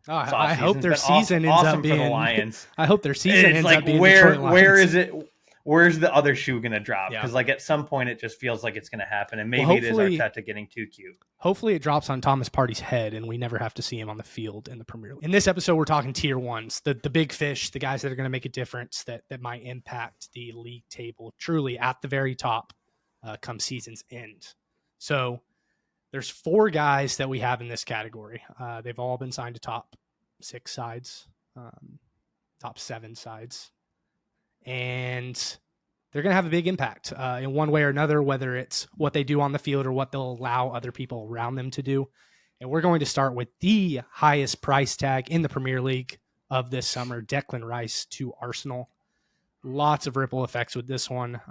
Oh, This I hope offseason's their been season ends awesome up being for the Lions. I hope their season It's ends like up being Detroit Lions. where is it? Where's the other shoe going to drop? Yeah. Because like at some point it just feels like it's going to happen, and maybe Well, it is Arteta getting too cute. Hopefully it drops on Thomas Partey's head and we never have to see him on the field in the Premier League. In this episode, we're talking tier ones, the big fish, the guys that are going to make a difference that might impact the league table truly at the very top come season's end. So there's 4 guys that we have in this category. They've all been signed to top 6 sides, top 7 sides. And they're going to have a big impact in one way or another, whether it's what they do on the field or what they'll allow other people around them to do. And we're going to start with the highest price tag in the Premier League of this summer, Declan Rice to Arsenal. Lots of ripple effects with this one.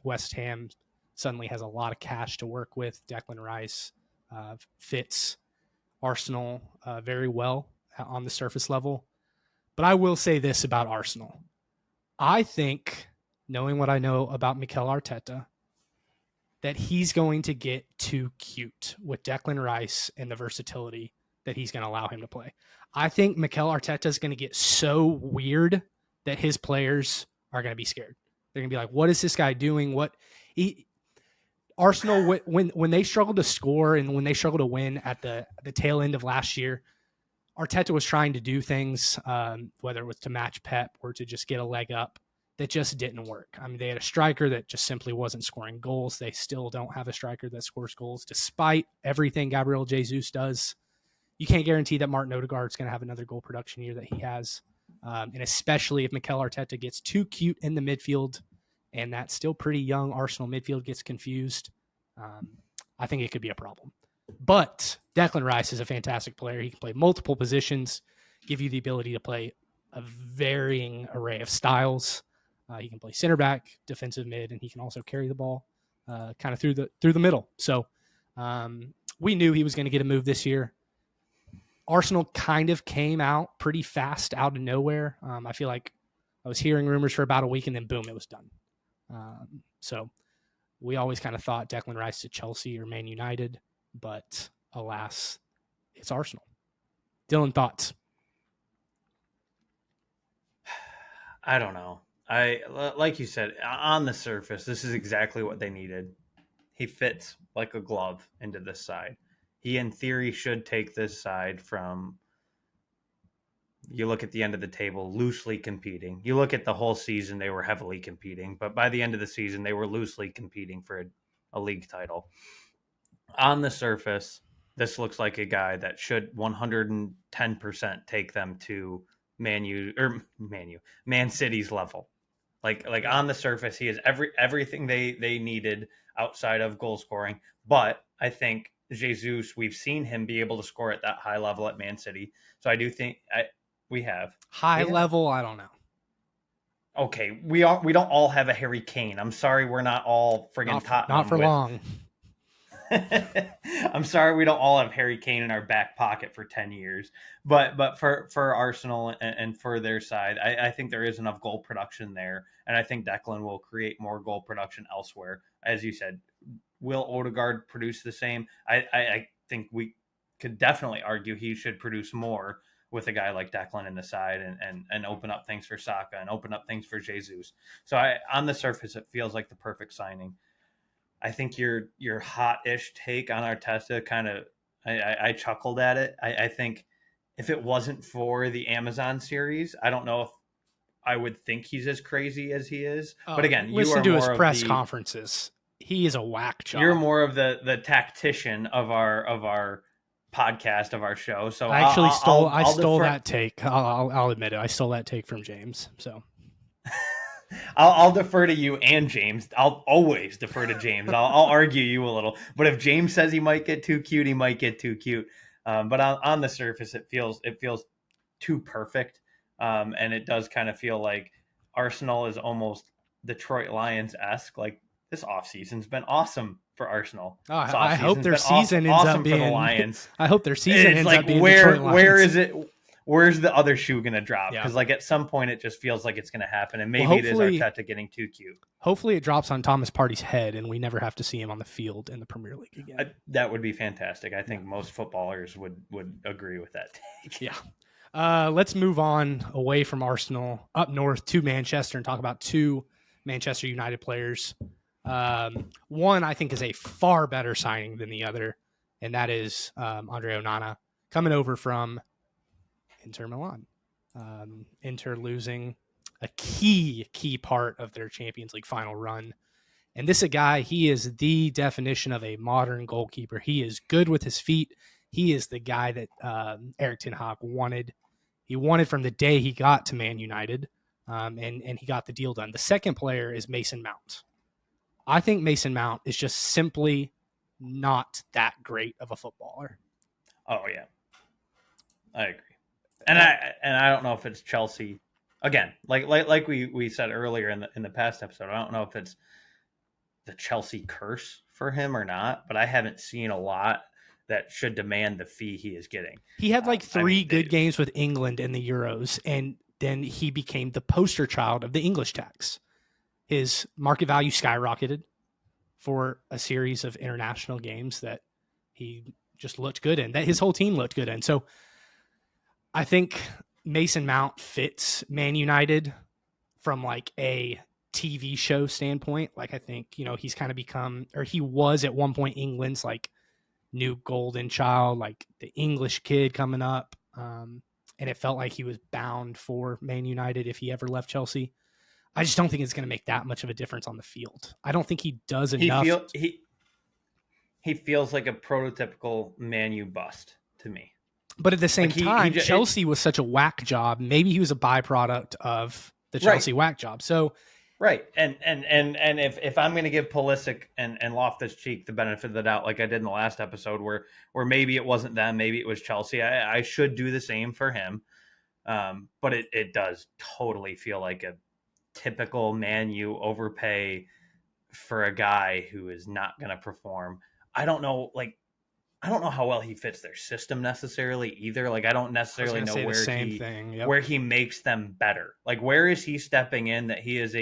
West Ham suddenly has a lot of cash to work with. Declan Rice fits Arsenal very well on the surface level. But I will say this about Arsenal. I think, knowing what I know about Mikel Arteta, that he's going to get too cute with Declan Rice and the versatility that he's going to allow him to play. I think Mikel Arteta is going to get so weird that his players are going to be scared. They're going to be like, what is this guy doing? Arsenal, when they struggled to score and when they struggled to win at the tail end of last year, Arteta was trying to do things, whether it was to match Pep or to just get a leg up, that just didn't work. I mean, they had a striker that just simply wasn't scoring goals. They still don't have a striker that scores goals, despite everything Gabriel Jesus does. You can't guarantee that Martin Odegaard's going to have another goal production year that he has, and especially if Mikel Arteta gets too cute in the midfield and that still pretty young Arsenal midfield gets confused, I think it could be a problem. But Declan Rice is a fantastic player. He can play multiple positions, give you the ability to play a varying array of styles. He can play center back, defensive mid, and he can also carry the ball kind of through the middle. So we knew he was going to get a move this year. Arsenal kind of came out pretty fast out of nowhere. I feel like I was hearing rumors for about a week, and then boom, it was done. So we always kind of thought Declan Rice to Chelsea or Man United, but alas, it's Arsenal. Dylan, thoughts? I don't know. Like you said, on the surface, this is exactly what they needed. He fits like a glove into this side. He, in theory, should take this side from, you look at the end of the table, loosely competing. You look at the whole season, they were heavily competing. But by the end of the season, they were loosely competing for a league title. On the surface, this looks like a guy that should 110% take them to Man City's level. Like on the surface, he has everything they needed outside of goal scoring. But I think Jesus, we've seen him be able to score at that high level at Man City. So I do think we have high level. I don't know. Okay, we don't all have a Harry Kane. I'm sorry, we're not all friggin' Tottenham. Not for long. I'm sorry we don't all have Harry Kane in our back pocket for 10 years. But for Arsenal and for their side, I think there is enough goal production there. And I think Declan will create more goal production elsewhere. As you said, will Odegaard produce the same? I think we could definitely argue he should produce more with a guy like Declan in the side and open up things for Saka and open up things for Jesus. So on the surface, it feels like the perfect signing. I think your hot-ish take on Arteta kind of, I chuckled at it. I think if it wasn't for the Amazon series, I don't know if I would think he's as crazy as he is. But again, listen to his press conferences. He is a whack job. You're more of the tactician of our podcast, of our show. So I actually stole that take. I'll admit it. I stole that take from James. So I'll defer to you and James. I'll always defer to James. I'll argue you a little, but if James says he might get too cute, he might get too cute. But on the surface, it feels too perfect, and it does kind of feel like Arsenal is almost Detroit Lions-esque. Like this offseason's been awesome for Arsenal. I hope their season ends up being for the Lions. I hope their season ends up being where Detroit Lions. Where is it? Where's the other shoe going to drop? Yeah. Because like at some point it just feels like it's going to happen, and maybe it is Arteta getting too cute. Hopefully it drops on Thomas Partey's head, and we never have to see him on the field in the Premier League again. That would be fantastic. I think most footballers would agree with that take. Yeah. Let's move on away from Arsenal up north to Manchester and talk about two Manchester United players. One I think is a far better signing than the other, and that is Andre Onana coming over from Inter Milan. Inter losing a key part of their Champions League final run. And this is a guy, he is the definition of a modern goalkeeper. He is good with his feet. He is the guy that Erik ten Hag wanted. He wanted from the day he got to Man United, and he got the deal done. The second player is Mason Mount. I think Mason Mount is just simply not that great of a footballer. Oh yeah, I agree. And I don't know if it's Chelsea again, like we said earlier in the past episode. I don't know if it's the Chelsea curse for him or not, but I haven't seen a lot that should demand the fee he is getting. He had like three good games with England in the Euros, and then he became the poster child of the English tax. His market value skyrocketed for a series of international games that he just looked good in, that his whole team looked good in. So I think Mason Mount fits Man United from like a TV show standpoint. Like I think, he's kind of become, or he was at one point England's like new golden child, like the English kid coming up. And it felt like he was bound for Man United if he ever left Chelsea. I just don't think it's going to make that much of a difference on the field. I don't think he does enough. He feels like a prototypical Man U bust to me. But at the same time, Chelsea was such a whack job. Maybe he was a byproduct of the Chelsea whack job. So, right. And if I'm going to give Pulisic and Loftus-Cheek the benefit of the doubt, like I did in the last episode, where maybe it wasn't them, maybe it was Chelsea, I should do the same for him. But it does totally feel like a typical Man U overpay for a guy who is not going to perform. I don't know how well he fits their system necessarily either. Like I don't necessarily know where he makes them better. Like where is he stepping in that he is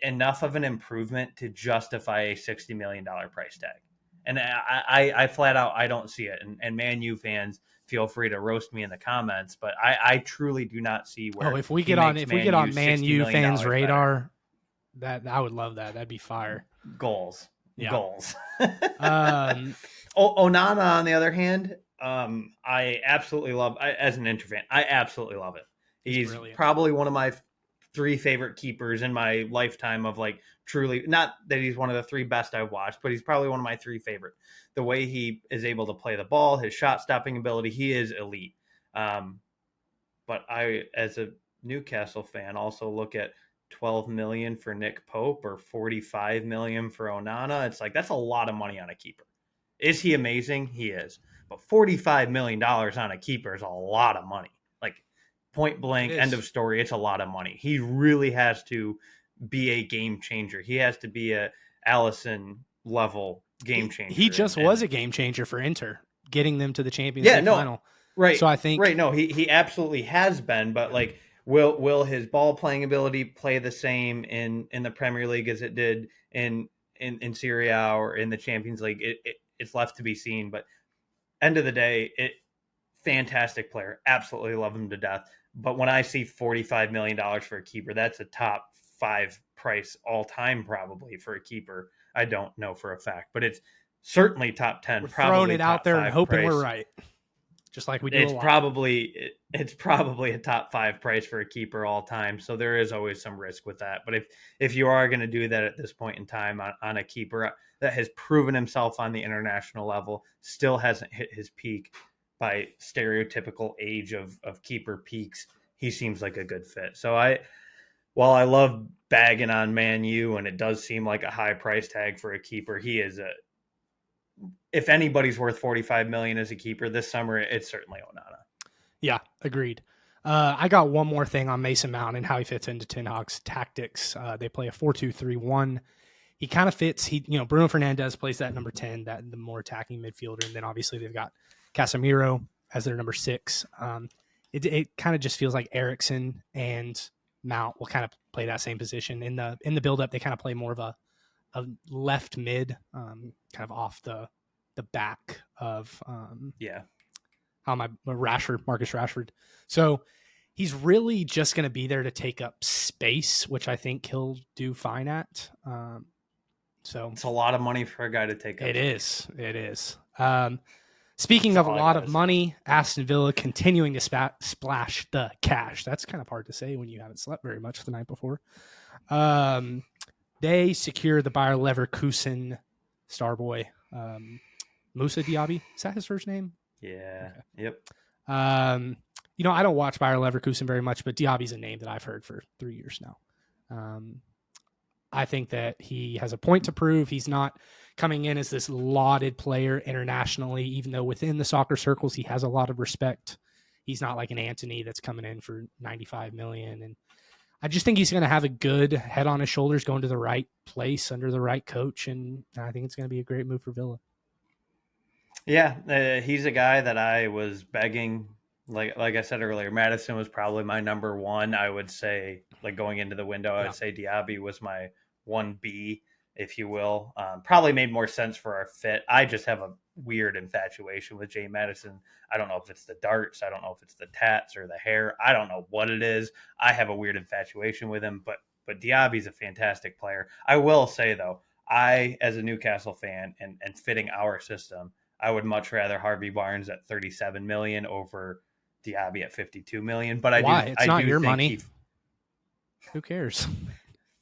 enough of an improvement to justify a $60 million price tag? And I flat out, I don't see it. And Man U fans, feel free to roast me in the comments, but I truly do not see where. If we get on Man U fans' radar, that I would love that. That'd be fire. Goals. Onana, on the other hand, I absolutely love. As an Inter fan, I absolutely love it. He's probably one of my three favorite keepers in my lifetime of like truly, not that he's one of the three best I've watched, but he's probably one of my three favorite. The way he is able to play the ball, his shot stopping ability, he is elite. But I, as a Newcastle fan, also look at 12 million for Nick Pope or 45 million for Onana. It's like, that's a lot of money on a keeper. Is he amazing? He is. But $45 million on a keeper is a lot of money. Like point blank, end of story. It's a lot of money. He really has to be a game changer. He has to be a Allison level game changer. He just was a game changer for Inter, getting them to the Champions League final. Right. So I think he absolutely has been, but like will his ball playing ability play the same in the Premier League as it did in Serie A or in the Champions League? It's left to be seen, but end of the day, fantastic player. Absolutely love him to death. But when I see $45 million for a keeper, that's a top 5 price all time probably for a keeper. I don't know for a fact, but it's certainly top 10. We're throwing it out there and hoping we're right. Just like we do. It's probably a top 5 price for a keeper all time. So there is always some risk with that. But if you are going to do that at this point in time on a keeper that has proven himself on the international level, still hasn't hit his peak by stereotypical age of keeper peaks, he seems like a good fit. So while I love bagging on Man U and it does seem like a high price tag for a keeper, he is if anybody's worth 45 million as a keeper this summer, it's certainly Onana. Yeah, agreed. I got one more thing on Mason Mount and how he fits into Ten Hag's tactics. They play a 4-2-3-1. He kind of fits. Bruno Fernandes plays that number 10, that the more attacking midfielder, and then obviously they've got Casemiro as their number 6. It kind of just feels like Eriksen and Mount will kind of play that same position in the build up. They kind of play more of a left mid, kind of off the back of Marcus Rashford. So he's really just going to be there to take up space, which I think he'll do fine at. So It's a lot of money for a guy to take up. it is. It is. Speaking That's of a all I lot gotta of say. money, Aston Villa continuing to splash the cash. That's kind of hard to say when you haven't slept very much the night before. They secure the Bayer Leverkusen star boy, Moussa Diaby. Is that his first name? Yeah. Okay. Yep. I don't watch Bayer Leverkusen very much, but Diaby's a name that I've heard for 3 years now. I think that he has a point to prove. He's not coming in as this lauded player internationally, even though within the soccer circles he has a lot of respect. He's not like an Antony that's coming in for 95 million. And I just think he's going to have a good head on his shoulders, going to the right place under the right coach. And I think it's going to be a great move for Villa. Yeah, he's a guy that I was begging. Like I said earlier, Madison was probably my number one. I would say, like going into the window, I would say Diaby was my 1B, if you will. Probably made more sense for our fit. I just have a weird infatuation with Jay Madison. I don't know if it's the darts. I don't know if it's the tats or the hair. I don't know what it is. I have a weird infatuation with him, but Diaby's a fantastic player. I will say though, I as a Newcastle fan and fitting our system, I would much rather Harvey Barnes at 37 million over Diaby at 52 million. But Why? It's not your think money. Who cares?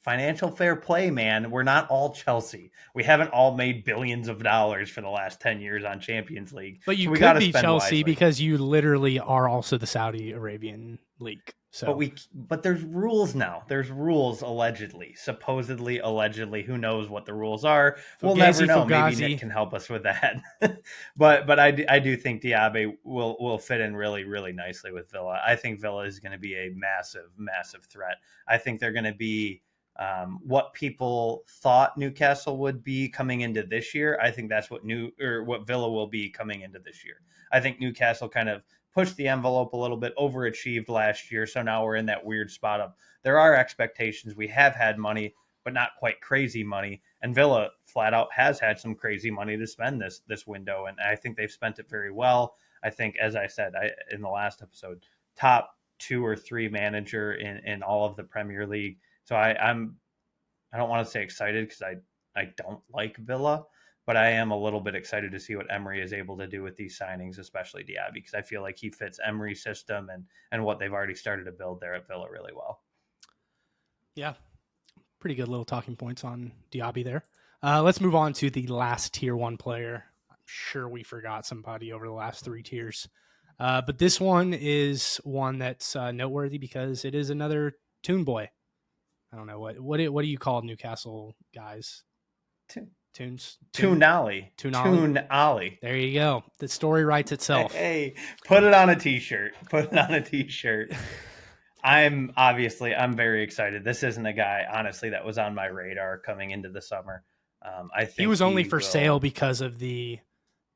Financial fair play, man. We're not all Chelsea. We haven't all made billions of dollars for the last 10 years on Champions League. But you so we could be spend Chelsea wisely. because you literally are also the Saudi Arabian league. So, but there's rules now. There's rules allegedly, supposedly, allegedly. Who knows what the rules are? We'll never know. Maybe Nick can help us with that. but I do think Diaby will fit in really, really nicely with Villa. I think Villa is going to be a massive, massive threat. I think they're going to be what people thought Newcastle would be coming into this year. I think that's what Villa will be coming into this year. I think Newcastle kind of pushed the envelope a little bit, overachieved last year. So now we're in that weird spot of there are expectations. We have had money, but not quite crazy money. And Villa flat out has had some crazy money to spend this window. And I think they've spent it very well. I think, as I said in the last episode, top 2 or 3 manager in all of the Premier League. So I don't want to say excited because I don't like Villa, but I am a little bit excited to see what Emery is able to do with these signings, especially Diaby, because I feel like he fits Emery's system and what they've already started to build there at Villa really well. Yeah, pretty good little talking points on Diaby there. Let's move on to the last tier 1 player. I'm sure we forgot somebody over the last 3 tiers. But this one is one that's noteworthy because it is another Toon Boy. I don't know what do you call Newcastle guys? Tonali. There you go. The story writes itself. Hey, put it on a t-shirt. I'm very excited. This isn't a guy, honestly, that was on my radar coming into the summer. I think he was only for sale because of the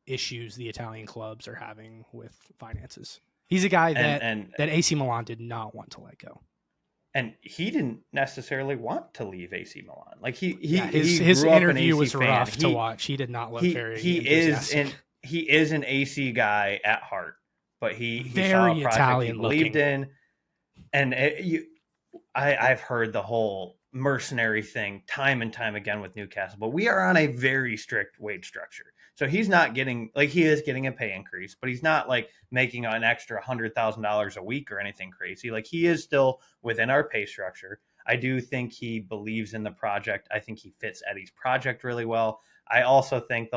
issues the Italian clubs are having with finances. He's a guy that AC Milan did not want to let go. And he didn't necessarily want to leave AC Milan. Like his interview was rough to watch. He did not look very enthusiastic. He is an AC guy at heart, but he very saw a project Italian he believed in. And I've heard the whole mercenary thing time and time again with Newcastle, but we are on a very strict wage structure. So he's not getting, like, he is getting a pay increase, but he's not like making an extra $100,000 a week or anything crazy. Like, he is still within our pay structure. I do think he believes in the project. I think he fits Eddie's project really well. I also think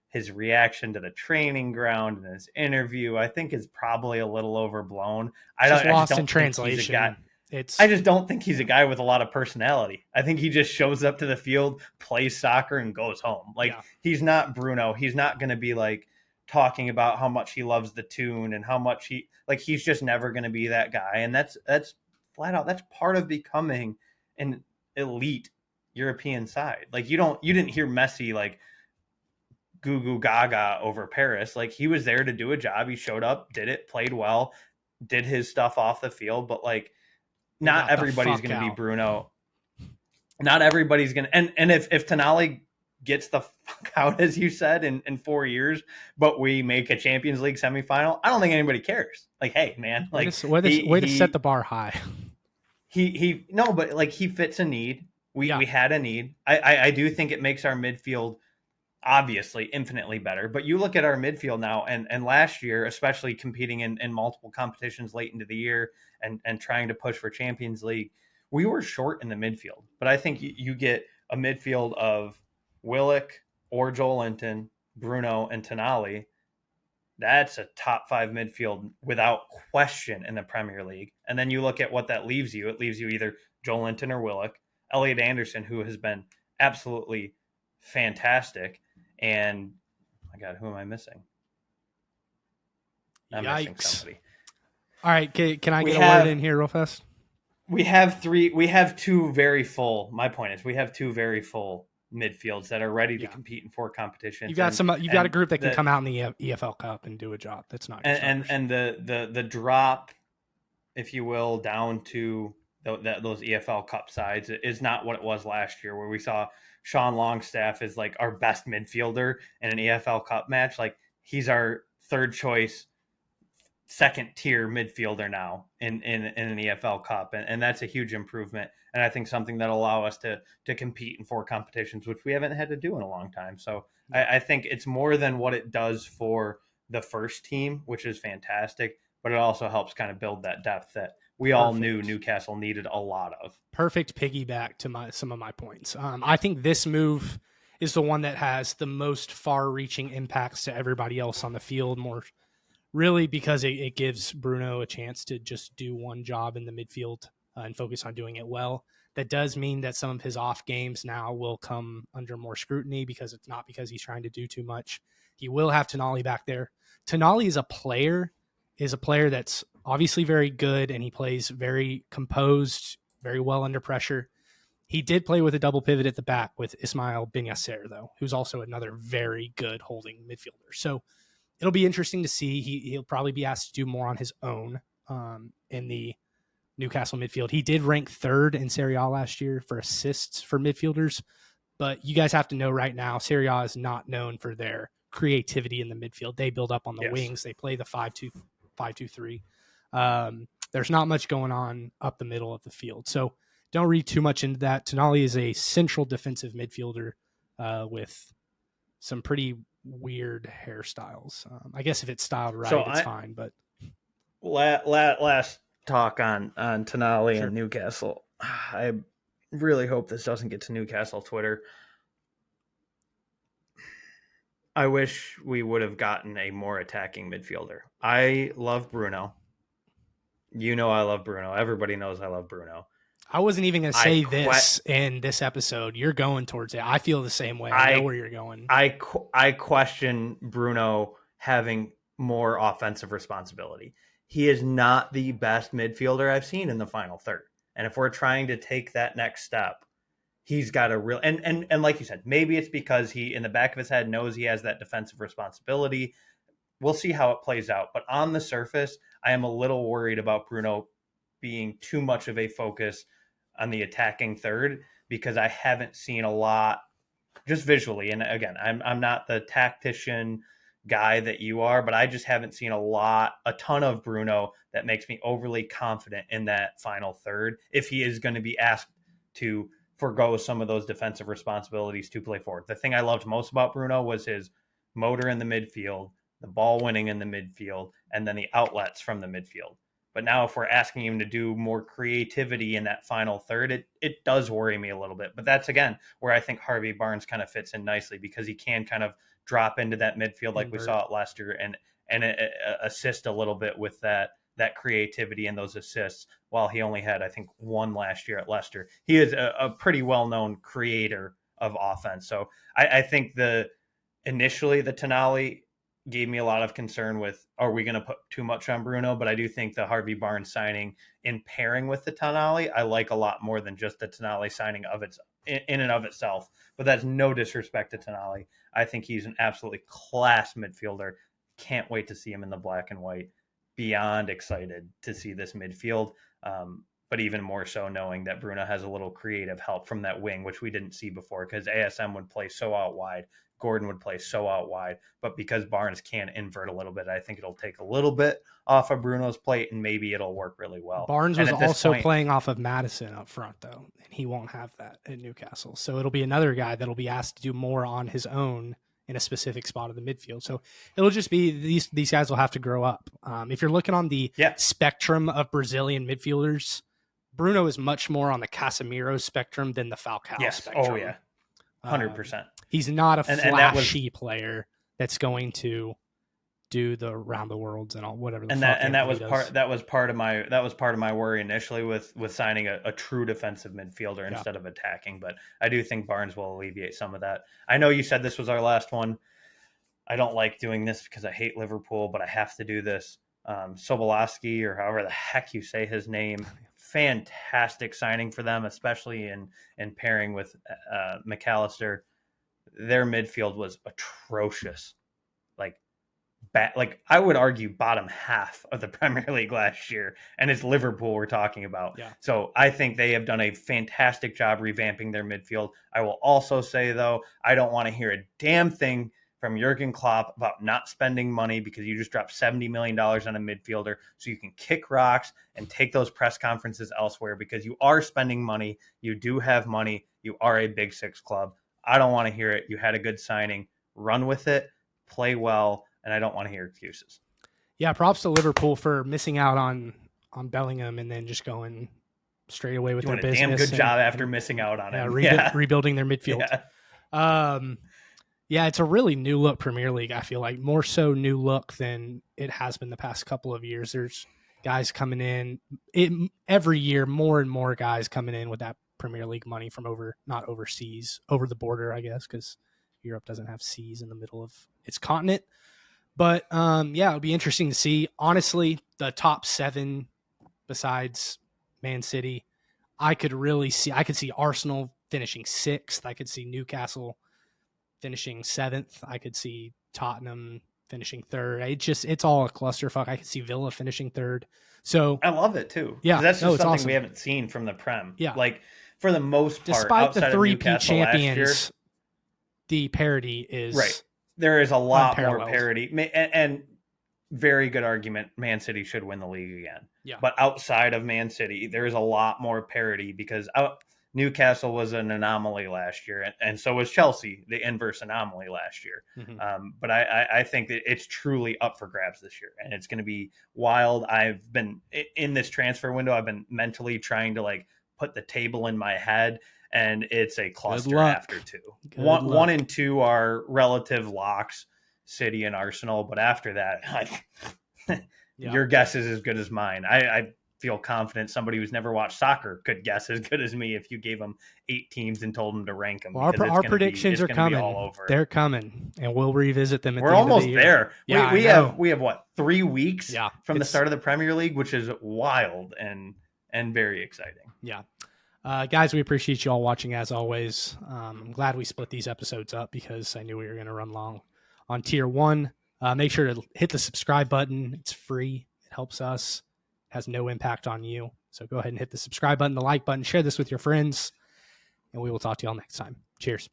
his reaction to the training ground and his interview, I think is probably a little overblown. I just don't in translation. I just don't think he's a guy with a lot of personality. I think he just shows up to the field, plays soccer, and goes home. He's not Bruno. He's not going to be like talking about how much he loves the tune and how much he's just never going to be that guy. And that's flat out. That's part of becoming an elite European side. Like, you didn't hear Messi like goo goo gaga over Paris. Like, he was there to do a job. He showed up, did it, played well, did his stuff off the field, but like, not everybody's going to be Bruno. Not everybody's going to, and if Tonali gets the fuck out, as you said, in 4 years, but we make a Champions League semifinal, I don't think anybody cares. Like, hey, man, Way like to, way to, way to set the bar high. he no, but like he fits a need. Yeah. We had a need. I do think it makes our midfield obviously infinitely better. But you look at our midfield now, and last year, especially competing in multiple competitions late into the year and trying to push for Champions League, we were short in the midfield. But I think you get a midfield of Willock or Joel Linton, Bruno, and Tonali. That's a top five midfield without question in the Premier League. And then you look at what that leaves you. It leaves you either Joel Linton or Willock, Elliot Anderson, who has been absolutely fantastic. And my God, who am I missing? I'm missing Yikes. somebody. All right. Can I get a word in here real fast? We have two very full. My point is we have two very full midfields that are ready to compete in 4 competitions. You've got a group that can come out in the EFL Cup and do a job. That's not and the drop, if you will, down to those EFL Cup sides is not what it was last year, where we saw Sean Longstaff is like our best midfielder in an EFL Cup match. Like, he's our third choice, second tier midfielder now in an EFL Cup, and that's a huge improvement. And I think something that'll allow us to compete in 4 competitions, which we haven't had to do in a long time. So I think it's more than what it does for the first team, which is fantastic, but it also helps kind of build that depth that we all knew Newcastle needed a lot of. Perfect piggyback to some of my points. I think this move is the one that has the most far-reaching impacts to everybody else on the field, more really because it gives Bruno a chance to just do one job in the midfield and focus on doing it well. That does mean that some of his off games now will come under more scrutiny, because it's not because he's trying to do too much. He will have Tonali back there. Tonali is a player that's obviously very good, and he plays very composed, very well under pressure. He did play with a double pivot at the back with Ismail Ben Yasser, though, who's also another very good holding midfielder. So it'll be interesting to see. He'll probably be asked to do more on his own in the Newcastle midfield. He did rank 3rd in Serie A last year for assists for midfielders, but you guys have to know right now, Serie A is not known for their creativity in the midfield. They build up on the wings. They play the 5-2-3. There's not much going on up the middle of the field. So don't read too much into that. Tonali is a central defensive midfielder with some pretty weird hairstyles. I guess if it's styled right, it's fine. But last talk on Tonali and Newcastle. I really hope this doesn't get to Newcastle Twitter. I wish we would have gotten a more attacking midfielder. I love Bruno. You know I love Bruno. Everybody knows I love Bruno. I wasn't even going to say this in this episode. You're going towards it. I feel the same way. I know where you're going. I question Bruno having more offensive responsibility. He is not the best midfielder I've seen in the final third. And if we're trying to take that next step, he's got a real and like you said, maybe it's because he in the back of his head knows he has that defensive responsibility. We'll see how it plays out. But on the surface, I am a little worried about Bruno being too much of a focus on the attacking third, because I haven't seen a lot just visually. And again, I'm not the tactician guy that you are, but I just haven't seen a ton of Bruno that makes me overly confident in that final third if he is going to be asked to forgo some of those defensive responsibilities to play forward. The thing I loved most about Bruno was his motor in the midfield, the ball winning in the midfield, and then the outlets from the midfield. But now if we're asking him to do more creativity in that final third, it does worry me a little bit. But that's, again, where I think Harvey Barnes kind of fits in nicely, because he can kind of drop into that midfield like we saw at Leicester and assist a little bit with that creativity and those assists, while he only had, I think, 1 last year at Leicester. He is a pretty well-known creator of offense. So I think initially the Tonali gave me a lot of concern with, are we going to put too much on Bruno? But I do think the Harvey Barnes signing in pairing with the Tonali, I like a lot more than just the Tonali signing in and of itself. But that's no disrespect to Tonali. I think he's an absolutely class midfielder. Can't wait to see him in the black and white. Beyond excited to see this midfield. but even more so knowing that Bruno has a little creative help from that wing, which we didn't see before because ASM would play so out wide. Gordon would play so out wide, but because Barnes can invert a little bit, I think it'll take a little bit off of Bruno's plate and maybe it'll work really well. Barnes And was at this also point, playing off of Madison up front, though, and he won't have that at Newcastle. So it'll be another guy that'll be asked to do more on his own in a specific spot of the midfield. So it'll just be these guys will have to grow up. If you're looking on the spectrum of Brazilian midfielders, Bruno is much more on the Casemiro spectrum than the Falcao spectrum. Oh, yeah. 100%. He's not a flashy player that's going to do the round the worlds and all whatever. That was part of my worry initially with signing a true defensive midfielder instead of attacking. But I do think Barnes will alleviate some of that. I know you said this was our last one. I don't like doing this because I hate Liverpool, but I have to do this. Sobolewski, or however the heck you say his name, fantastic signing for them, especially in pairing with McAllister. Their midfield was atrocious. Like I would argue bottom half of the Premier League last year, and it's Liverpool we're talking about. Yeah. So I think they have done a fantastic job revamping their midfield. I will also say, though, I don't want to hear a damn thing from Jurgen Klopp about not spending money because you just dropped $70 million on a midfielder so you can kick rocks and take those press conferences elsewhere because you are spending money. You do have money. You are a Big Six club. I don't want to hear it. You had a good signing. Run with it. Play well. And I don't want to hear excuses. Yeah, props to Liverpool for missing out on Bellingham and then just going straight away with their business. Damn good job after missing out on it. Rebuilding their midfield. Yeah, it's a really new look Premier League, I feel like. More so new look than it has been the past couple of years. There's guys coming in. Every year, more and more guys coming in with that Premier League money from not overseas, over the border, I guess, because Europe doesn't have seas in the middle of its continent. But, it'll be interesting to see. Honestly, the top 7 besides Man City, I could see Arsenal finishing 6th. I could see Newcastle finishing 7th. I could see Tottenham finishing 3rd. It's all a clusterfuck. I could see Villa finishing 3rd. So I love it too. Yeah. That's just something awesome. We haven't seen from the Prem. Yeah. Like, for the most part, despite the 3-peat champions, year, the parity is right. There is a lot more parity, and very good argument. Man City should win the league again. Yeah. But outside of Man City, there is a lot more parity because Newcastle was an anomaly last year, and so was Chelsea, the inverse anomaly last year. Mm-hmm. But I think that it's truly up for grabs this year, and it's going to be wild. I've been in this transfer window. I've been mentally trying to put the table in my head. And it's a cluster after 2. One and 2 are relative locks, City and Arsenal. But after that, your guess is as good as mine. I feel confident somebody who's never watched soccer could guess as good as me if you gave them 8 teams and told them to rank them. Well, our predictions are coming. They're coming, and we'll revisit them. We're almost there. Yeah, we have what, 3 weeks from the start of the Premier League, which is wild and very exciting. Yeah. Guys, we appreciate you all watching as always. I'm glad we split these episodes up because I knew we were going to run long on tier 1. Make sure to hit the subscribe button. It's free. It helps us. It has no impact on you. So go ahead and hit the subscribe button, the like button, share this with your friends, and we will talk to you all next time. Cheers.